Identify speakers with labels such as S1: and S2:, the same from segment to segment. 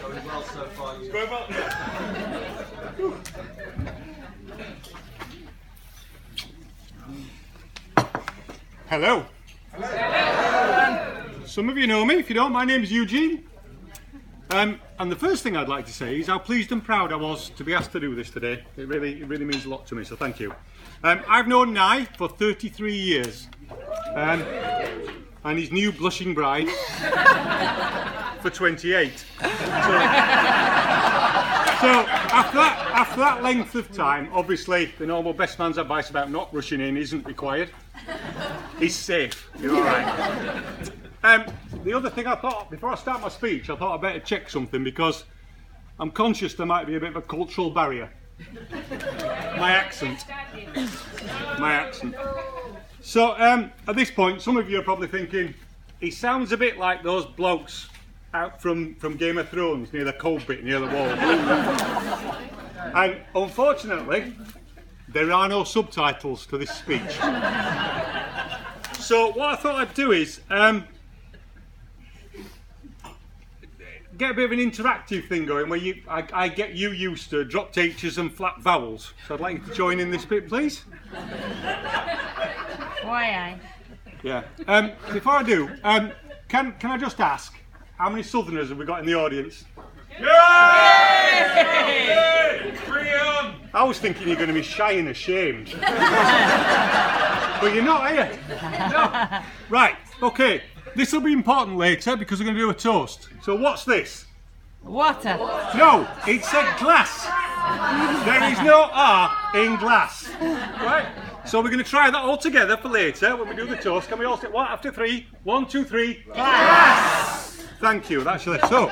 S1: Going well so far.
S2: It's going well. Hello. Hello. Some of you know me. If you don't, my name is Eugene. And the first thing I'd like to say is how pleased and proud I was to be asked to do this today. It really means a lot to me, so thank you. I've known Nye for 33 years. And his new blushing bride for 28. So after that length of time, obviously the normal best man's advice about not rushing in isn't required. He's safe. You're all right. The other thing I thought, before I start my speech, I thought I'd better check something because I'm conscious there might be a bit of a cultural barrier. My accent. So at this point, some of you are probably thinking, he sounds a bit like those blokes out from Game of Thrones near the cold bit near the wall. And unfortunately, there are no subtitles to this speech. So what I thought I'd do is get a bit of an interactive thing going where I get you used to dropped H's and flat vowels. So I'd like you to join in this bit, please.
S3: Why I?
S2: Yeah. Before I do, can I just ask, how many Southerners have we got in the audience? Yay! Bring it on! I was thinking you're going to be shy and ashamed. But you're not, are you? No. Right, okay. This will be important later because we're going to do a toast. So what's this?
S3: Water.
S2: No, it's a glass. There is no R in glass. Right? So we're going to try that all together for later when we do the toast. Can we all say one after three? 1, 2, 3. Glass! Thank you, that's it. So,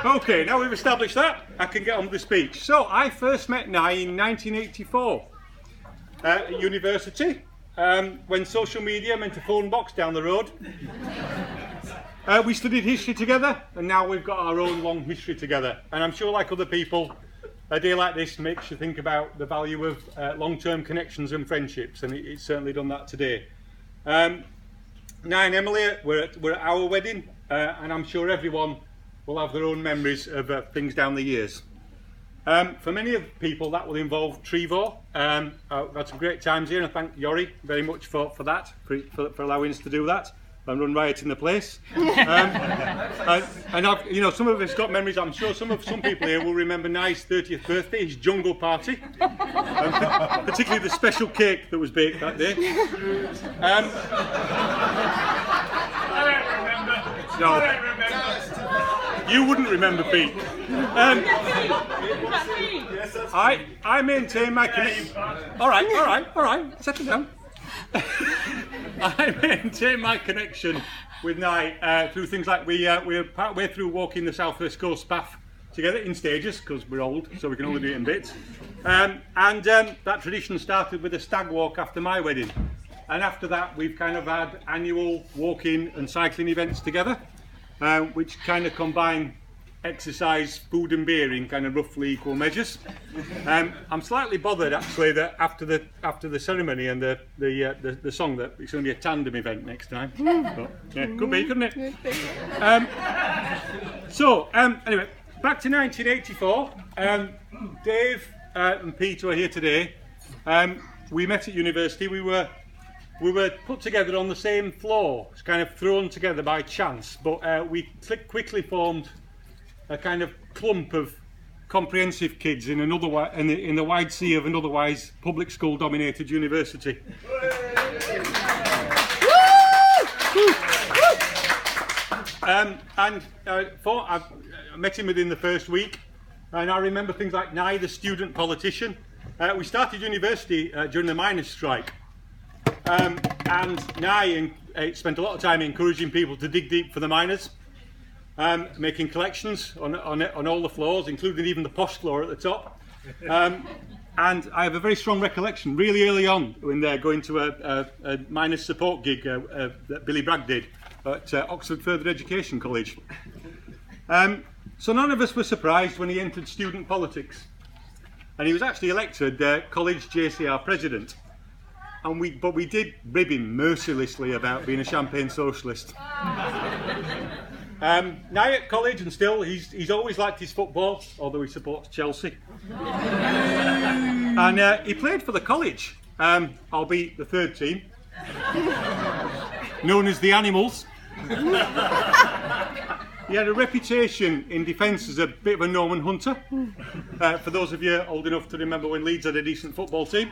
S2: okay, now we've established that, I can get on with the speech. So, I first met Nye in 1984 at university when social media meant a phone box down the road. We studied history together, and now we've got our own long history together. And I'm sure, like other people, a day like this makes you think about the value of long-term connections and friendships, and it's certainly done that today. Nye and Emily were at our wedding, and I'm sure everyone will have their own memories of things down the years. For many of people, that will involve Trevo. I've had some great times here, and I thank Yori very much for that, for allowing us to do that and run riot in the place. And I've, some of us got memories. I'm sure some people here will remember Nye's 30th birthday, his jungle party, and particularly the special cake that was baked that day. No, you wouldn't remember, Pete. I maintain my connection. All right, settle down. I maintain my connection with Nye through things like we're part way through walking the South West Coast path together in stages because we're old, so we can only do it in bits. And that tradition started with a stag walk after my wedding. And after that, we've kind of had annual walking and cycling events together, which kind of combine exercise, food and beer in kind of roughly equal measures. I'm slightly bothered actually that after the ceremony and the song that it's going to be a tandem event next time. But, yeah, could be, couldn't it? Anyway, back to 1984. Dave and Peter are here today. We met at university. We were put together on the same floor, it's kind of thrown together by chance, but we quickly formed a kind of clump of comprehensive kids in the wide sea of an otherwise public school dominated university. I met him within the first week, and I remember things like Nye, the student politician. We started university during the miners' strike. And Nye spent a lot of time encouraging people to dig deep for the miners, making collections on all the floors, including even the posh floor at the top. And I have a very strong recollection, really early on, when they're going to a miners' support gig that Billy Bragg did at Oxford Further Education College. So none of us were surprised when he entered student politics. And he was actually elected college JCR president. But we did rib him mercilessly about being a champagne socialist. Now at college and still, he's always liked his football, although he supports Chelsea. And he played for the college, albeit the third team, known as the Animals. He had a reputation in defence as a bit of a Norman Hunter, for those of you old enough to remember when Leeds had a decent football team.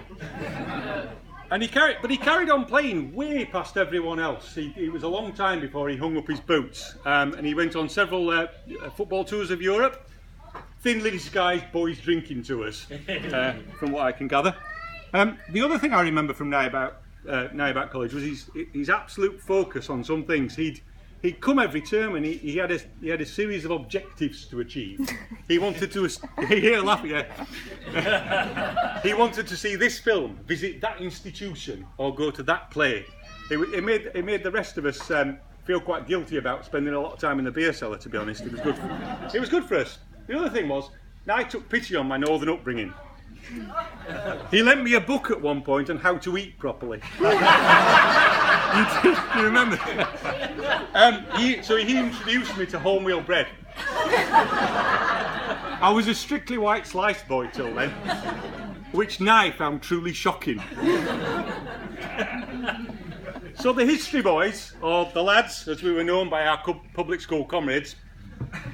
S2: And he carried on playing way past everyone else. It was a long time before he hung up his boots, and he went on several football tours of Europe, thinly disguised boys drinking tours, from what I can gather. The other thing I remember from Nye about college was his absolute focus on some things. He'd come every term and he had a series of objectives to achieve. He wanted to he wanted to see this film, visit that institution, or go to that play. It made the rest of us feel quite guilty about spending a lot of time in the beer cellar. To be honest, it was good. It was good for us. The other thing was, I took pity on my northern upbringing. He lent me a book at one point on how to eat properly. You remember? So he introduced me to wholemeal bread. I was a strictly white sliced boy till then, which Nye found truly shocking. So the history boys, or the lads as we were known by our public school comrades,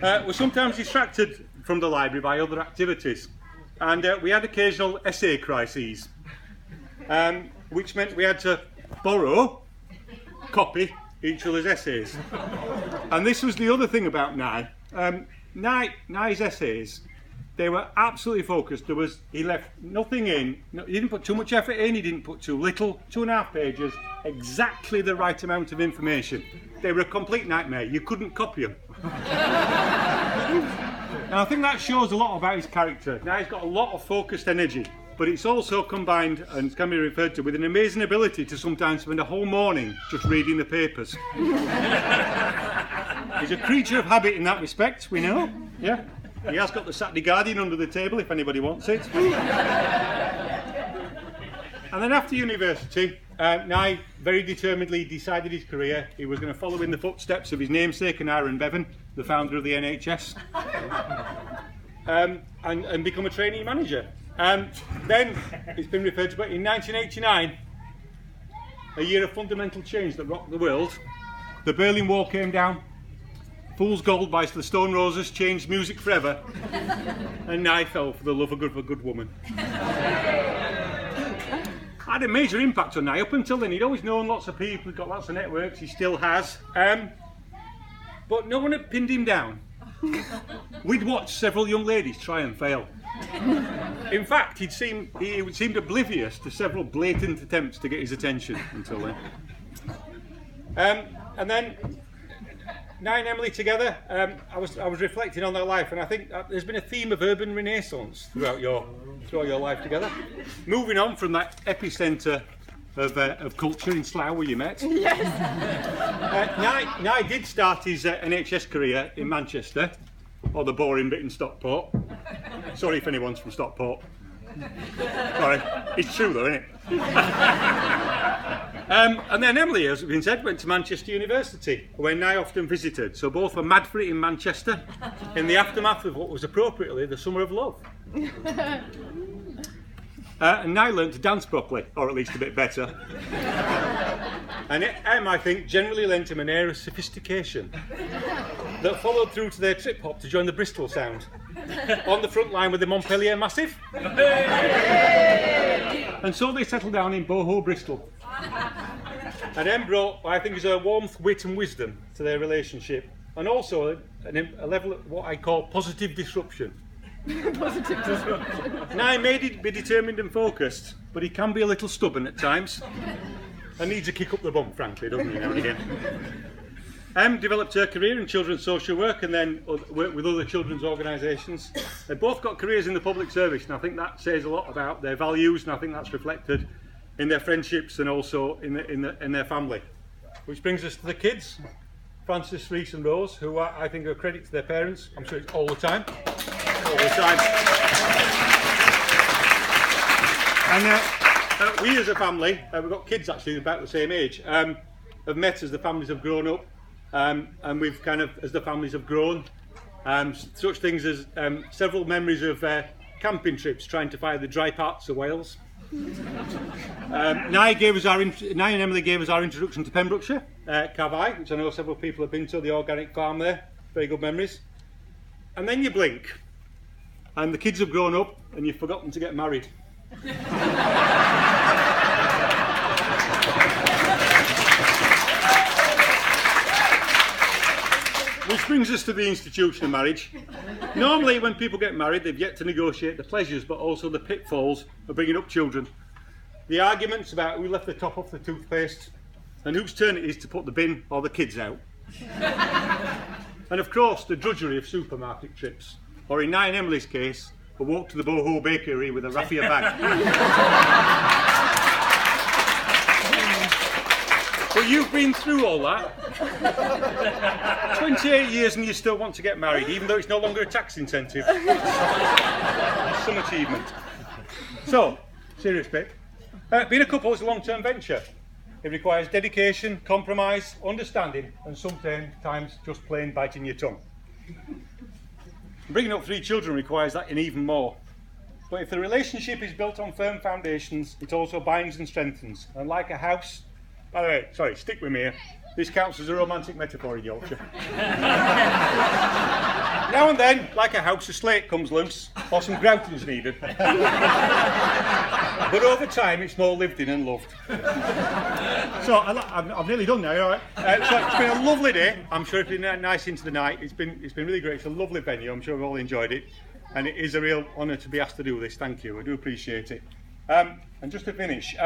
S2: were sometimes distracted from the library by other activities. And we had occasional essay crises, which meant we had to copy each other's essays. And this was the other thing about Nye. Nye's essays, they were absolutely focused. He left nothing in. He didn't put too much effort in, he didn't put too little. 2.5 pages, exactly the right amount of information. They were a complete nightmare. You couldn't copy them. And I think that shows a lot about his character. Now he's got a lot of focused energy, but it's also combined and can be referred to with an amazing ability to sometimes spend a whole morning just reading the papers. He's a creature of habit in that respect, we know. Yeah, he has got the Saturday Guardian under the table if anybody wants it. And then after university, Nye very determinedly decided his career. He was going to follow in the footsteps of his namesake and Aaron Bevan, the founder of the NHS, and become a trainee manager. Then it's been referred to, but in 1989, a year of fundamental change that rocked the world, the Berlin Wall came down, Fool's Gold by the Stone Roses changed music forever, and Nye fell for the love of a good woman. Had a major impact on Nye. Up until then, he'd always known lots of people, he'd got lots of networks, he still has. But no one had pinned him down. We'd watched several young ladies try and fail. In fact, he seemed oblivious to several blatant attempts to get his attention until then. And then, Nye and Emily together, I was reflecting on their life, and I think there's been a theme of urban renaissance throughout your life together. Moving on from that epicentre of culture in Slough where you met. Yes. Nye did start his NHS career in Manchester, or the boring bit in Stockport. Sorry if anyone's from Stockport. Sorry, it's true though, isn't it? And then Emily, as has been said, went to Manchester University, where Nye often visited. So both were mad for it in Manchester, in the aftermath of what was appropriately the Summer of Love. And Nye learnt to dance properly, or at least a bit better. And Em, I think, generally lent him an air of sophistication that followed through to their trip hop to join the Bristol Sound, on the front line with the Montpellier Massive. And so they settled down in Boho, Bristol. And Em brought, I think, a warmth, wit and wisdom to their relationship, and also a level of what I call positive disruption. Positive disruption. Nye may be determined and focused, but he can be a little stubborn at times, and needs a kick up the bum, frankly, doesn't he, now and again. Em developed her career in children's social work and then worked with other children's organisations. They both got careers in the public service, and I think that says a lot about their values, and I think that's reflected in their friendships and also in their family. Which brings us to the kids, Francis, Reese and Rose, who I think are a credit to their parents. I'm sure it's all the time. All the time. And we as a family, we've got kids actually about the same age, have met as the families have grown up. and we've kind of, as the families have grown, such things as several memories of camping trips trying to find the dry parts of Wales. Nye and Emily gave us our introduction to Pembrokeshire, Cavai, which I know several people have been to, the organic farm there, very good memories. And then you blink, and the kids have grown up, and you've forgotten to get married. Which brings us to the institution of marriage. Normally when people get married, they've yet to negotiate the pleasures but also the pitfalls of bringing up children. The arguments about who left the top off the toothpaste and whose turn it is to put the bin or the kids out. And of course the drudgery of supermarket trips, or in Nye and Emily's case, a walk to the Boho bakery with a raffia bag. But you've been through all that. 28 years and you still want to get married, even though it's no longer a tax incentive. It's some achievement. So, serious bit. Being a couple is a long-term venture. It requires dedication, compromise, understanding, and sometimes just plain biting your tongue. Bringing up 3 children requires that and even more. But if the relationship is built on firm foundations, it also binds and strengthens. And like a house, by the way, sorry, stick with me here. This counts as a romantic metaphor in Yorkshire. Now and then, like a house, a slate comes loose, or some grouting's needed. But over time, it's more lived in and loved. So, I've nearly done now, all right? So it's been a lovely day. I'm sure it's been nice into the night. It's been really great. It's a lovely venue. I'm sure we've all enjoyed it. And it is a real honour to be asked to do this. Thank you. I do appreciate it. And just to finish,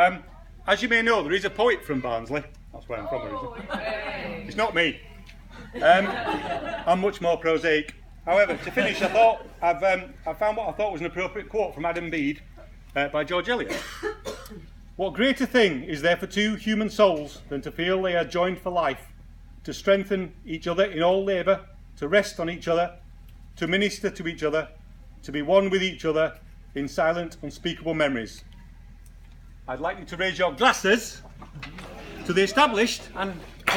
S2: as you may know, there is a poet from Barnsley. That's where I'm from originally. It's not me. I'm much more prosaic. However, to finish, I found what I thought was an appropriate quote from Adam Bede by George Eliot. What greater thing is there for 2 human souls than to feel they are joined for life, to strengthen each other in all labour, to rest on each other, to minister to each other, to be one with each other in silent, unspeakable memories. I'd like you to raise your glasses to the established and